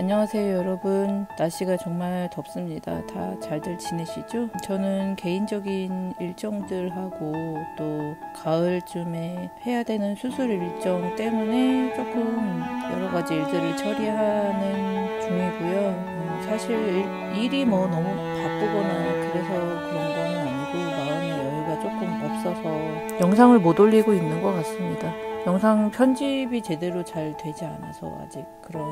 안녕하세요 여러분. 날씨가 정말 덥습니다. 다 잘들 지내시죠? 저는 개인적인 일정들하고 또 가을쯤에 해야 되는 수술 일정 때문에 조금 여러 가지 일들을 처리하는 중이고요. 사실 일이 뭐 너무 바쁘거나 그래서 그런 거는 아니고 마음의 여유가 조금 없어서 영상을 못 올리고 있는 것 같습니다. 영상 편집이 제대로 잘 되지 않아서 아직 그런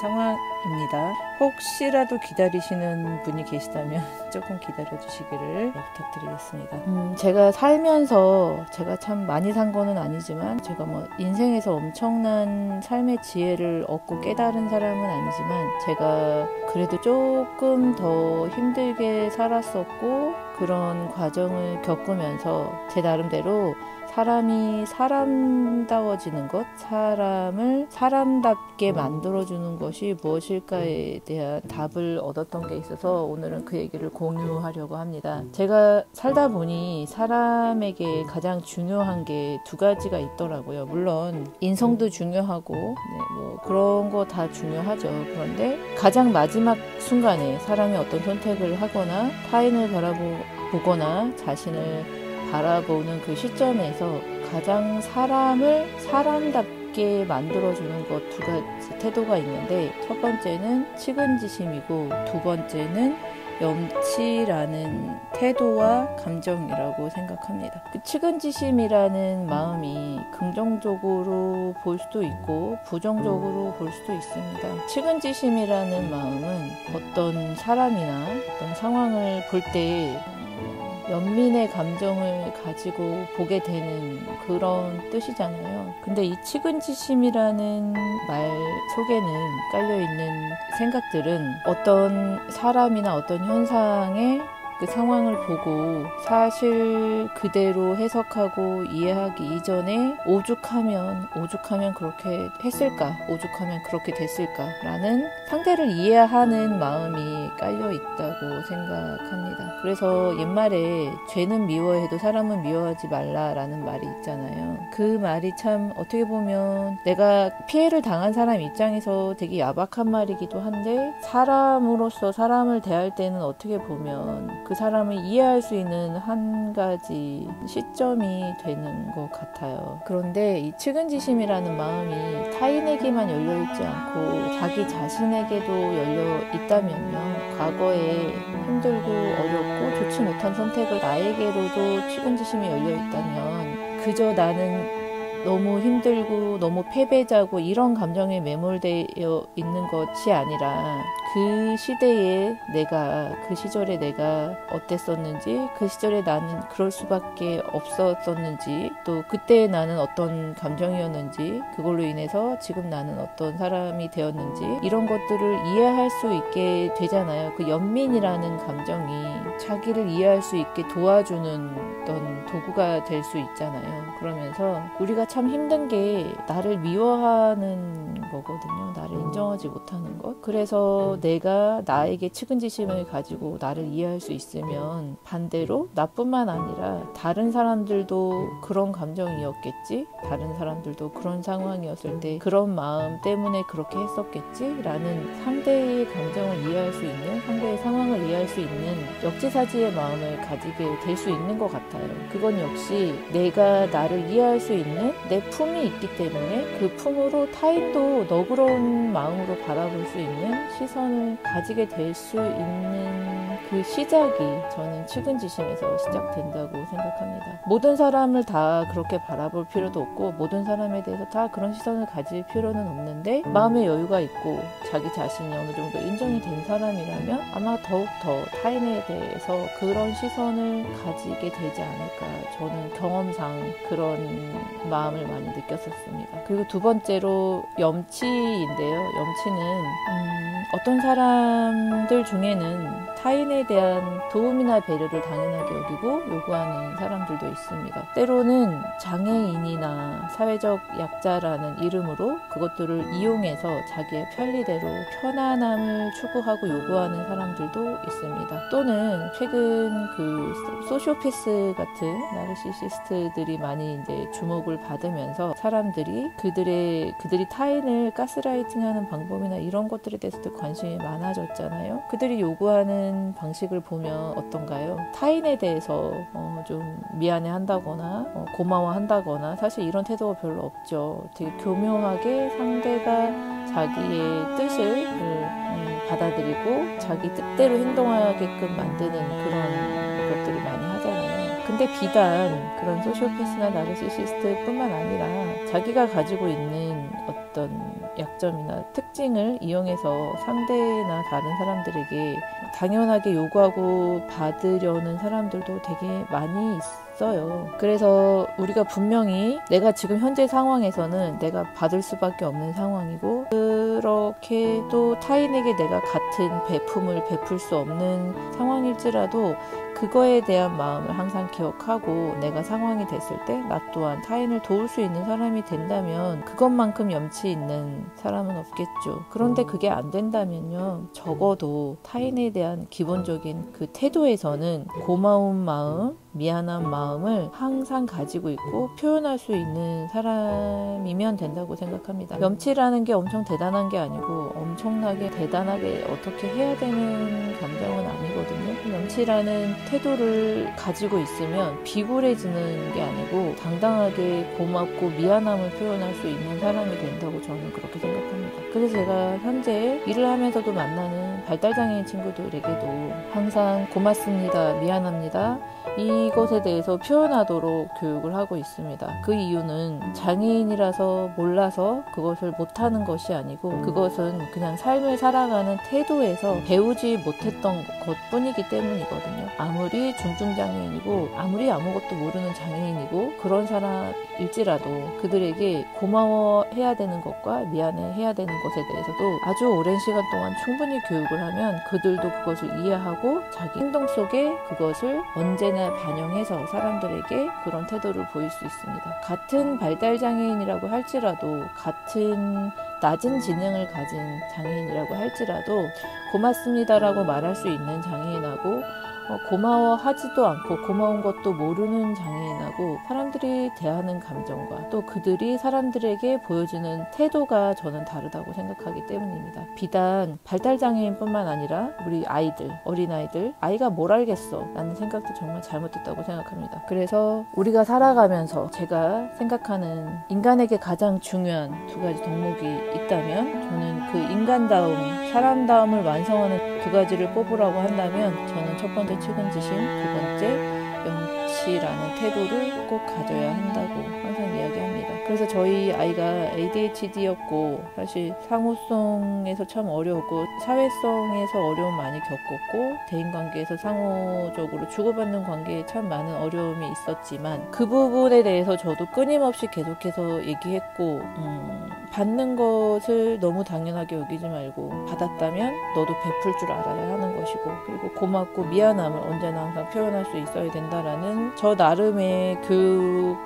상황입니다. 혹시라도 기다리시는 분이 계시다면 조금 기다려 주시기를 부탁드리겠습니다. 제가 살면서 제가 참 많이 산 거는 아니지만 제가 뭐 인생에서 엄청난 삶의 지혜를 얻고 깨달은 사람은 아니지만 제가 그래도 조금 더 힘들게 살았었고 그런 과정을 겪으면서 제 나름대로 사람이 사람다워지는 것, 사람을 사람답게 만들어주는 것이 무엇일까에 대한 답을 얻었던 게 있어서 오늘은 그 얘기를 공유하려고 합니다. 제가 살다 보니 사람에게 가장 중요한 게 두 가지가 있더라고요. 물론 인성도 중요하고 뭐 그런 거 다 중요하죠. 그런데 가장 마지막 순간에 사람이 어떤 선택을 하거나 타인을 바라보거나 자신을 바라보는 그 시점에서 가장 사람을 사람답게 만들어주는 것 두 가지 태도가 있는데 첫 번째는 측은지심이고 두 번째는 염치라는 태도와 감정이라고 생각합니다. 그 측은지심이라는 마음이 긍정적으로 볼 수도 있고 부정적으로 볼 수도 있습니다. 측은지심이라는 마음은 어떤 사람이나 어떤 상황을 볼 때 연민의 감정을 가지고 보게 되는 그런 뜻이잖아요. 근데 이 측은지심이라는 말 속에는 깔려있는 생각들은 어떤 사람이나 어떤 현상에 그 상황을 보고 사실 그대로 해석하고 이해하기 이전에 오죽하면 그렇게 했을까, 오죽하면 그렇게 됐을까 라는 상대를 이해하는 마음이 깔려 있다고 생각합니다. 그래서 옛말에 죄는 미워해도 사람은 미워하지 말라라는 말이 있잖아요. 그 말이 참 어떻게 보면 내가 피해를 당한 사람 입장에서 되게 야박한 말이기도 한데 사람으로서 사람을 대할 때는 어떻게 보면 그 사람을 이해할 수 있는 한 가지 시점이 되는 것 같아요. 그런데 이 측은지심이라는 마음이 타인에게만 열려있지 않고 자기 자신에게도 열려 있다면요. 과거에 힘들고 어렵고 좋지 못한 선택을 나에게로도 측은지심이 열려 있다면 그저 나는 너무 힘들고 너무 패배자고 이런 감정에 매몰되어 있는 것이 아니라 그 시대에 내가 그 시절에 내가 어땠었는지 그 시절에 나는 그럴 수밖에 없었었는지 또 그때 나는 어떤 감정이었는지 그걸로 인해서 지금 나는 어떤 사람이 되었는지 이런 것들을 이해할 수 있게 되잖아요. 그 연민이라는 감정이 자기를 이해할 수 있게 도와주는 어떤 도구가 될 수 있잖아요. 그러면서 우리가 참 힘든 게 나를 미워하는 거거든요. 나를 인정하지 못하는 것. 그래서 내가 나에게 측은지심을 가지고 나를 이해할 수 있으면 반대로 나뿐만 아니라 다른 사람들도 그런 감정이었겠지? 다른 사람들도 그런 상황이었을 때 그런 마음 때문에 그렇게 했었겠지? 라는 상대의 감정을 이해할 수 있는, 상대의 상황을 이해할 수 있는 역지사지의 마음을 가지게 될 수 있는 것 같아요. 그건 역시 내가 나를 이해할 수 있는 내 품이 있기 때문에 그 품으로 타인도 너그러운 마음으로 바라볼 수 있는 시선을 가지게 될 수 있는 그 시작이 저는 측은지심에서 시작된다고 생각합니다. 모든 사람을 다 그렇게 바라볼 필요도 없고 모든 사람에 대해서 다 그런 시선을 가질 필요는 없는데 마음의 여유가 있고 자기 자신이 어느 정도 인정이 된 사람이라면 아마 더욱더 타인에 대해서 그런 시선을 가지게 되지 않을까. 저는 경험상 그런 마음을 많이 느꼈었습니다. 그리고 두 번째로 염치인데요. 염치는 어떤 사람들 중에는 타인 타인에 대한 도움이나 배려를 당연하게 여기고 요구하는 사람들도 있습니다. 때로는 장애인이나 사회적 약자라는 이름으로 그것들을 이용해서 자기의 편리대로 편안함을 추구하고 요구하는 사람들도 있습니다. 또는 최근 그 소시오패스 같은 나르시시스트들이 많이 이제 주목을 받으면서 사람들이 그들이 타인을 가스라이팅하는 방법이나 이런 것들에 대해서도 관심이 많아졌잖아요. 그들이 요구하는 방식을 보면 어떤가요? 타인에 대해서 좀 미안해한다거나 고마워한다거나 사실 이런 태도가 별로 없죠. 되게 교묘하게 상대가 자기의 뜻을 받아들이고 자기 뜻대로 행동하게끔 만드는 그런 것들을 많이 하잖아요. 근데 비단 그런 소시오패스나 나르시시스트뿐만 아니라 자기가 가지고 있는 어떤 약점이나 특징을 이용해서 상대나 다른 사람들에게 당연하게 요구하고 받으려는 사람들도 되게 많이 있어요. 그래서 우리가 분명히 내가 지금 현재 상황에서는 내가 받을 수밖에 없는 상황이고 그렇게 또 타인에게 내가 같은 배품을 베풀 수 없는 상황일지라도 그거에 대한 마음을 항상 기억하고 내가 상황이 됐을 때 나 또한 타인을 도울 수 있는 사람이 된다면 그것만큼 염치 있는 사람은 없겠죠. 그런데 그게 안 된다면요. 적어도 타인에 대한 기본적인 그 태도에서는 고마운 마음, 미안한 마음을 항상 가지고 있고 표현할 수 있는 사람이면 된다고 생각합니다. 염치라는 게 엄청 대단한 게 아니고 엄청나게 대단하게 어떻게 해야 되는 감정은 아니거든요. 염치라는 태도를 가지고 있으면 비굴해지는 게 아니고 당당하게 고맙고 미안함을 표현할 수 있는 사람이 된다고 저는 그렇게 생각합니다. 그래서 제가 현재 일을 하면서도 만나는 발달장애인 친구들에게도 항상 고맙습니다, 미안합니다 이것에 대해서 표현하도록 교육을 하고 있습니다. 그 이유는 장애인이라서 몰라서 그것을 못하는 것이 아니고 그것은 그냥 삶을 살아가는 태도에서 배우지 못했던 것뿐이기 때문이거든요. 아무리 중증장애인이고 아무리 아무것도 모르는 장애인이고 그런 사람일지라도 그들에게 고마워해야 되는 것과 미안해해야 되는 것에 대해서도 아주 오랜 시간 동안 충분히 교육을 하면 그들도 그것을 이해하고 자기 행동 속에 그것을 언제나 반영해서 사람들에게 그런 태도를 보일 수 있습니다. 같은 발달장애인이라고 할지라도 같은 낮은 지능을 가진 장애인이라고 할지라도 고맙습니다라고 말할 수 있는 장애인하고 고마워하지도 않고 고마운 것도 모르는 장애인하고 사람들이 대하는 감정과 또 그들이 사람들에게 보여주는 태도가 저는 다르다고 생각하기 때문입니다. 비단 발달장애인뿐만 아니라 우리 아이들, 어린아이들, 아이가 뭘 알겠어 라는 생각도 정말 잘못됐다고 생각합니다. 그래서 우리가 살아가면서 제가 생각하는 인간에게 가장 중요한 두 가지 덕목이 있다면 저는 그 인간다움, 사람다움을 완성하는 두 가지를 뽑으라고 한다면 저는 첫 번째 측은지심, 두 번째 염치라는 태도를 꼭 가져야 한다고 항상 이야기합니다. 그래서 저희 아이가 ADHD였고 사실 상호성에서 참 어려웠고 사회성에서 어려움 많이 겪었고 대인관계에서 상호적으로 주고받는 관계에 참 많은 어려움이 있었지만 그 부분에 대해서 저도 끊임없이 계속해서 얘기했고 받는 것을 너무 당연하게 여기지 말고 받았다면 너도 베풀 줄 알아야 하는 것이고 그리고 고맙고 미안함을 언제나 항상 표현할 수 있어야 된다라는 저 나름의 교육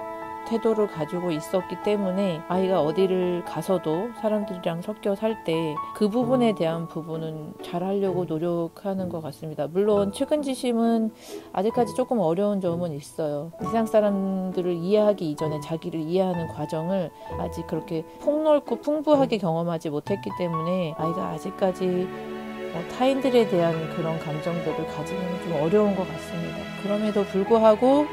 태도를 가지고 있었기 때문에 아이가 어디를 가서도 사람들이랑 섞여 살 때 그 부분에 대한 부분은 잘하려고 노력하는 것 같습니다. 물론 측은지심은 아직까지 조금 어려운 점은 있어요. 세상 사람들을 이해하기 이전에 자기를 이해하는 과정을 아직 그렇게 폭넓고 풍부하게 경험하지 못했기 때문에 아이가 아직까지 타인들에 대한 그런 감정들을 가지기는 좀 어려운 것 같습니다. 그럼에도 불구하고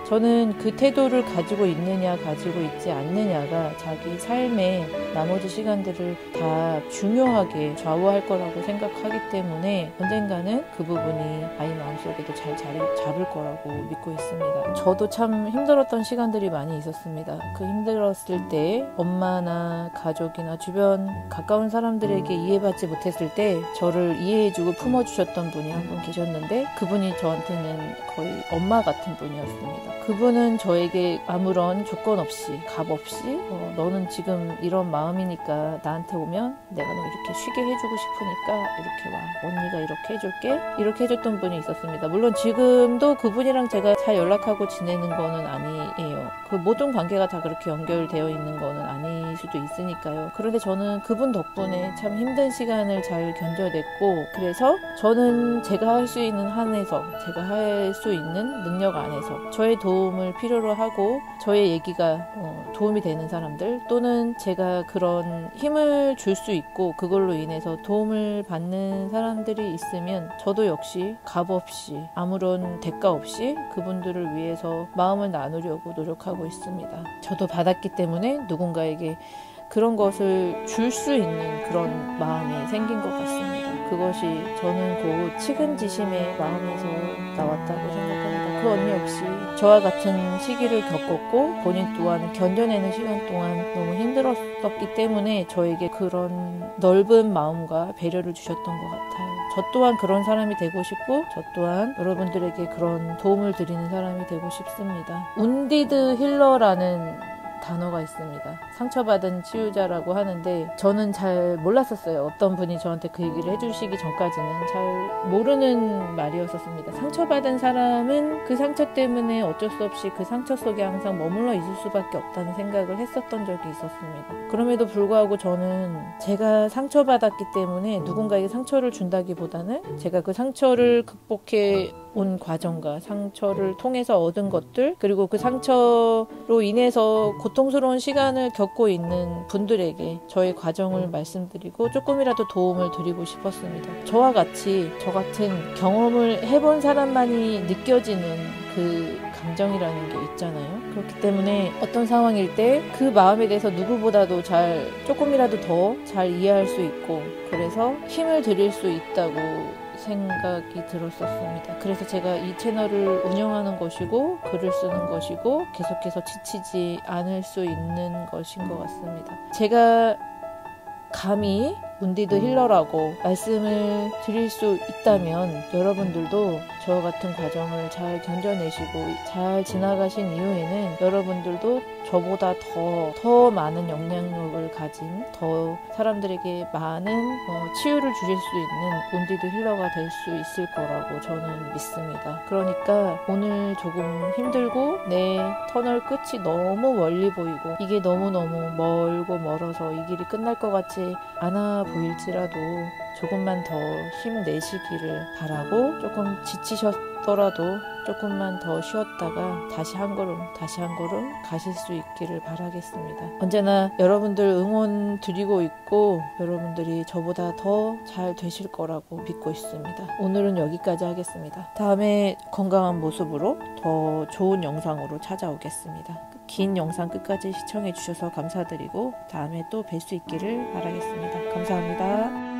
저는 그 태도를 가지고 있느냐 가지고 있지 않느냐가 자기 삶의 나머지 시간들을 다 중요하게 좌우할 거라고 생각하기 때문에 언젠가는 그 부분이 아이 마음속에도 잘 자리 잡을 거라고 믿고 있습니다. 저도 참 힘들었던 시간들이 많이 있었습니다. 그 힘들었을 때 엄마나 가족이나 주변 가까운 사람들에게 이해받지 못했을 때 저를 이해해주고 품어주셨던 분이 한 분 계셨는데 그분이 저한테는 거의 엄마 같은 분이었습니다. 있었습니다. 그분은 저에게 아무런 조건 없이 값 없이 너는 지금 이런 마음이니까 나한테 오면 내가 너 이렇게 쉬게 해주고 싶으니까 이렇게 와, 언니가 이렇게 해줄게, 이렇게 해줬던 분이 있었습니다. 물론 지금도 그분이랑 제가 잘 연락하고 지내는 거는 아니에요. 그 모든 관계가 다 그렇게 연결되어 있는 거는 아닐 수도 있으니까요. 그런데 저는 그분 덕분에 참 힘든 시간을 잘 견뎌냈고, 그래서 저는 제가 할 수 있는 한에서, 제가 할 수 있는 능력 안에서 저의 도움을 필요로 하고 저의 얘기가 도움이 되는 사람들, 또는 제가 그런 힘을 줄 수 있고 그걸로 인해서 도움을 받는 사람들이 있으면 저도 역시 값없이 아무런 대가 없이 그분들을 위해서 마음을 나누려고 노력하고 있습니다. 저도 받았기 때문에 누군가에게 그런 것을 줄 수 있는 그런 마음이 생긴 것 같습니다. 그것이 저는 곧 측은지심의 마음에서 나왔다고 생각합니다. 그 언니 없이 저와 같은 시기를 겪었고 본인 또한 견뎌내는 시간 동안 너무 힘들었었기 때문에 저에게 그런 넓은 마음과 배려를 주셨던 것 같아요. 저 또한 그런 사람이 되고 싶고 저 또한 여러분들에게 그런 도움을 드리는 사람이 되고 싶습니다. 운디드 힐러라는 단어가 있습니다. 상처받은 치유자라고 하는데 저는 잘 몰랐었어요. 어떤 분이 저한테 그 얘기를 해주시기 전까지는 잘 모르는 말이었었습니다. 상처받은 사람은 그 상처 때문에 어쩔 수 없이 그 상처 속에 항상 머물러 있을 수밖에 없다는 생각을 했었던 적이 있었습니다. 그럼에도 불구하고 저는 제가 상처받았기 때문에 누군가에게 상처를 준다기보다는 제가 그 상처를 극복해 온 과정과 상처를 통해서 얻은 것들, 그리고 그 상처로 인해서 고통스러운 시간을 겪고 있는 분들에게 저의 과정을 말씀드리고 조금이라도 도움을 드리고 싶었습니다. 저와 같이 저 같은 경험을 해본 사람만이 느껴지는 그 감정이라는 게 있잖아요. 그렇기 때문에 어떤 상황일 때 그 마음에 대해서 누구보다도 조금이라도 더 잘 이해할 수 있고, 그래서 힘을 드릴 수 있다고 생각이 들었었습니다. 그래서 제가 이 채널을 운영하는 것이고 글을 쓰는 것이고 계속해서 지치지 않을 수 있는 것인 것 같습니다. 제가 감히 운디드 힐러라고 말씀을 드릴 수 있다면 여러분들도 저와 같은 과정을 잘 견뎌내시고 잘 지나가신 이후에는 여러분들도 저보다 더 많은 영향력을 가진, 더 사람들에게 많은 치유를 주실 수 있는 운디드 힐러가 될 수 있을 거라고 저는 믿습니다. 그러니까 오늘 조금 힘들고 내 터널 끝이 너무 멀리 보이고 이게 너무너무 멀고 멀어서 이 길이 끝날 것 같지 않아 보일지라도 조금만 더 힘내시기를 바라고, 조금 지치셨더라도 조금만 더 쉬었다가 다시 한 걸음 가실 수 있기를 바라겠습니다. 언제나 여러분들 응원 드리고 있고 여러분들이 저보다 더 잘 되실 거라고 믿고 있습니다. 오늘은 여기까지 하겠습니다. 다음에 건강한 모습으로 더 좋은 영상으로 찾아오겠습니다. 긴 영상 끝까지 시청해 주셔서 감사드리고 다음에 또 뵐 수 있기를 바라겠습니다. 감사합니다.